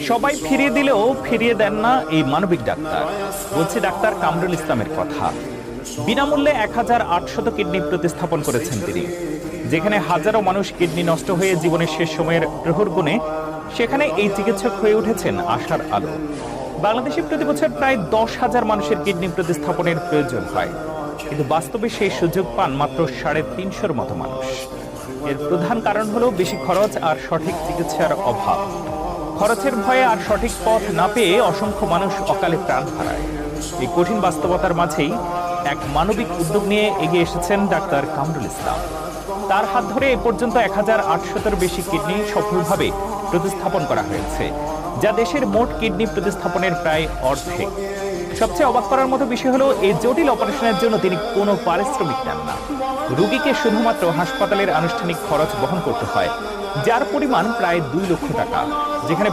সবাই ফিরিয়ে দিলেও ফিরিয়ে দেন না এই মানবিক ডাক্তার। বলছি ডাক্তার কামরুল ইসলামের কথা। বিনামূল্যে 1800 কিডনি প্রতিস্থাপন করেছেন তিনি। যেখানে হাজারো মানুষ কিডনি নষ্ট হয়ে জীবনের শেষ সময়ের প্রহর গুণে, সেখানে এই চিকিৎসক হয়ে উঠেছেন আশার আলো। বাংলাদেশে প্রতি বছর প্রায় 10,000 মানুষের কিডনি প্রতিস্থাপনের প্রয়োজন হয়, কিন্তু বাস্তবে সেই সুযোগ পান মাত্র 350-র মতো মানুষ। এর প্রধান কারণ হলো বেশি খরচ আর সঠিক চিকিৎসার অভাব। খরচের ভয়ে আর সঠিক পথ না পেয়ে অসংখ্য মানুষ অকালে প্রাণ হারায়। এই কঠিন বাস্তবতার মাঝেই এক মানবিক উদ্যোগ নিয়ে এগিয়ে এসেছেন ডাক্তার কামরুল ইসলাম। তার হাত ধরে এ পর্যন্ত 1800-র বেশি কিডনি সফলভাবে প্রতিস্থাপন করা হয়েছে, যা দেশের মোট কিডনি প্রতিস্থাপনের প্রায় অর্ধেক। সবচেয়ে অবাক করার মতো বিষয় হলো, এই জটিল অপারেশনের জন্য তিনি কোনো পারিশ্রমিক নেন না। রোগীকে শুধুমাত্র হাসপাতালের আনুষ্ঠানিক খরচ বহন করতে হয়, যার পরিমাণ প্রায় 2 লক্ষ টাকা। যেখানে